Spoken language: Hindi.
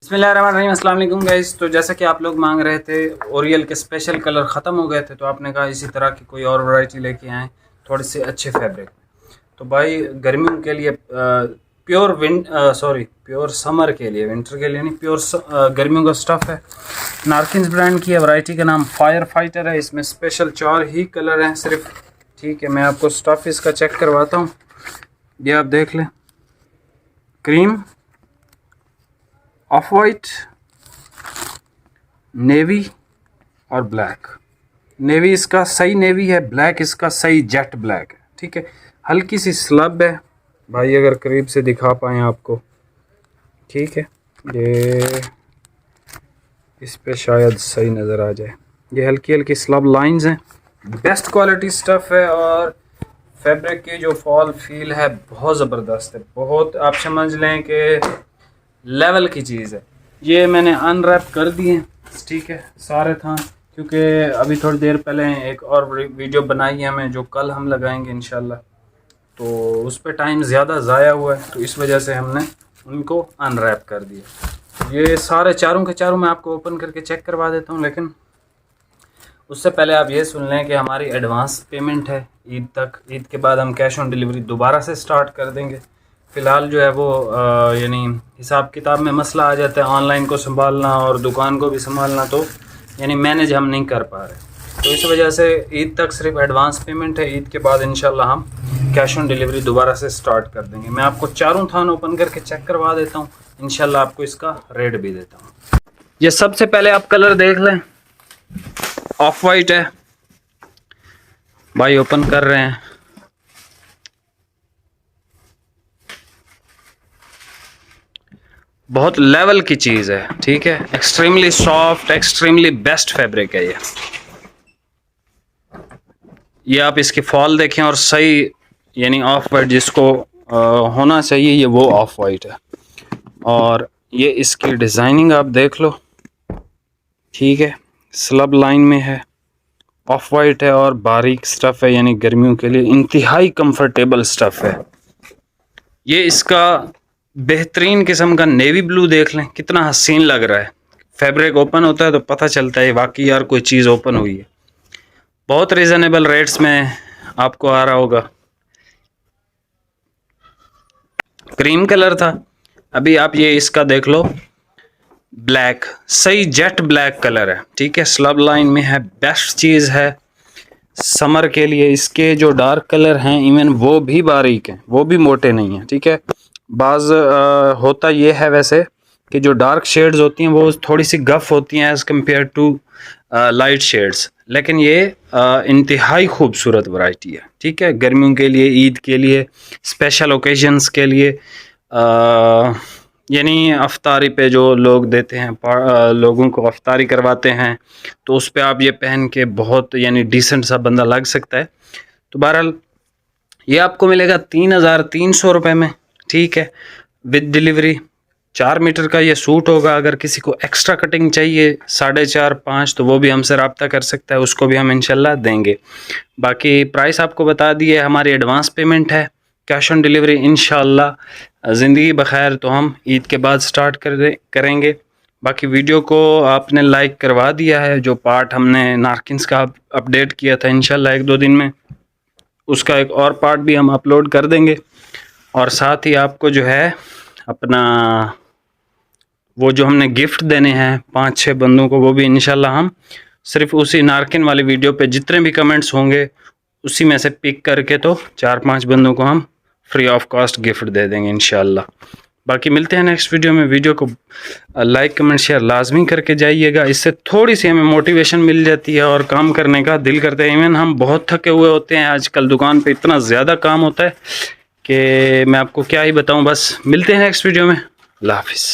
बिस्मिल्लाहिर्रहमानिर्रहीम, अस्सलाम वालेकुम गाइस। तो जैसा कि आप लोग मांग रहे थे, ओरियल के स्पेशल कलर ख़त्म हो गए थे, तो आपने कहा इसी तरह की कोई और वैरायटी लेके आएँ थोड़े से अच्छे फैब्रिक। तो भाई गर्मियों के लिए प्योर समर के लिए, विंटर के लिए नहीं, प्योर गर्मियों का स्टफ़ है। नारकिन्स ब्रांड की है, वैरायटी का नाम फायर फाइटर है। इसमें स्पेशल 4 ही कलर हैं सिर्फ। ठीक है, मैं आपको स्टफ़ इसका चेक करवाता हूँ। ये आप देख लें, क्रीम, ऑफ वाइट, नेवी और ब्लैक। नेवी इसका सही नेवी है, ब्लैक इसका सही जेट ब्लैक है। ठीक है, हल्की सी स्लब है भाई, अगर करीब से दिखा पाएँ आपको। ठीक है, ये इस पे शायद सही नज़र आ जाए। ये हल्की हल्की स्लब लाइंस हैं। बेस्ट क्वालिटी स्टफ़ है और फैब्रिक की जो फॉल फील है बहुत ज़बरदस्त है। बहुत आप समझ लें कि लेवल की चीज़ है। ये मैंने अनरैप कर दिए, ठीक है, सारे था, क्योंकि अभी थोड़ी देर पहले एक और वीडियो बनाई है हमें, जो कल हम लगाएंगे इंशाल्लाह। तो उस पर टाइम ज़्यादा ज़ाया हुआ है, तो इस वजह से हमने उनको अनरैप कर दिया। ये सारे चारों के चारों मैं आपको ओपन करके चेक करवा देता हूँ, लेकिन उससे पहले आप ये सुन लें कि हमारी एडवांस पेमेंट है ईद तक। ईद के बाद हम कैश ऑन डिलीवरी दोबारा से स्टार्ट कर देंगे। फ़िलहाल जो है वो यानी हिसाब किताब में मसला आ जाता है, ऑनलाइन को संभालना और दुकान को भी संभालना, तो यानी मैनेज हम नहीं कर पा रहे। तो इस वजह से ईद तक सिर्फ एडवांस पेमेंट है। ईद के बाद इंशाल्लाह हम कैश ऑन डिलीवरी दोबारा से स्टार्ट कर देंगे। मैं आपको चारों थान ओपन करके चेक करवा देता हूँ, इंशाल्लाह आपको इसका रेट भी देता हूँ। ये सबसे पहले आप कलर देख लें, ऑफ वाइट है भाई, ओपन कर रहे हैं। बहुत लेवल की चीज़ है, ठीक है, extremely soft, extremely best fabric है ये आप इसकी फॉल देखें और सही यानी ऑफ वाइट जिसको होना चाहिए, ये वो ऑफ वाइट है। और ये इसकी डिज़ाइनिंग आप देख लो, ठीक है, स्लब लाइन में है, ऑफ वाइट है और बारीक स्टफ़ है, यानी गर्मियों के लिए इंतहाई कंफर्टेबल स्टफ़ है। ये इसका बेहतरीन किस्म का नेवी ब्लू देख लें, कितना हसीन लग रहा है। फैब्रिक ओपन होता है तो पता चलता है वाकई यार कोई चीज़ ओपन हुई है। बहुत रीज़नेबल रेट्स में आपको आ रहा होगा। क्रीम कलर था, अभी आप ये इसका देख लो, ब्लैक, सही जेट ब्लैक कलर है। ठीक है, स्लब लाइन में है, बेस्ट चीज़ है समर के लिए। इसके जो डार्क कलर हैं इवन वो भी बारीक हैं, वो भी मोटे नहीं हैं। ठीक है, बाज़ होता ये है वैसे कि जो डार्क शेड्स होती हैं वो थोड़ी सी गफ़ होती हैं as compared to light shades, लेकिन ये इंतहाई खूबसूरत वैरायटी है। ठीक है, गर्मियों के लिए, ईद के लिए, स्पेशल ओकेजन्स के लिए, यानी अफ्तारी पे जो लोग देते हैं, लोगों को अफ्तारी करवाते हैं, तो उस पर आप ये पहन के बहुत यानी डिसेंट सा बंदा लग सकता है। तो बहरहाल ये आपको मिलेगा 3300 रुपये में। ठीक है, विद डिलीवरी। 4 मीटर का ये सूट होगा। अगर किसी को एक्स्ट्रा कटिंग चाहिए 4.5-5, तो वो भी हमसे रब्ता कर सकता है, उसको भी हम इंशाल्लाह देंगे। बाकी प्राइस आपको बता दिए, हमारी एडवांस पेमेंट है, कैश ऑन डिलीवरी इंशाल्लाह ज़िंदगी बखैर तो हम ईद के बाद स्टार्ट करेंगे। बाकी वीडियो को आपने लाइक करवा दिया है, जो पार्ट हमने नारकिन्स का अपडेट किया था, इंशाल्लाह 1-2 दिन में उसका एक और पार्ट भी हम अपलोड कर देंगे। और साथ ही आपको जो है अपना वो जो हमने गिफ्ट देने हैं 5-6 बंदों को, वो भी इंशाल्लाह हम सिर्फ उसी नारकिन वाली वीडियो पे जितने भी कमेंट्स होंगे उसी में से पिक करके तो 4-5 बंदों को हम फ्री ऑफ कॉस्ट गिफ्ट दे देंगे इंशाल्लाह। बाकी मिलते हैं नेक्स्ट वीडियो में। वीडियो को लाइक कमेंट शेयर लाजमी करके जाइएगा, इससे थोड़ी सी हमें मोटिवेशन मिल जाती है और काम करने का दिल करता है। इवन हम बहुत थके हुए होते हैं, आजकल दुकान पे इतना ज़्यादा काम होता है कि मैं आपको क्या ही बताऊं। बस मिलते हैं नेक्स्ट वीडियो में। अल्लाह हाफिज़।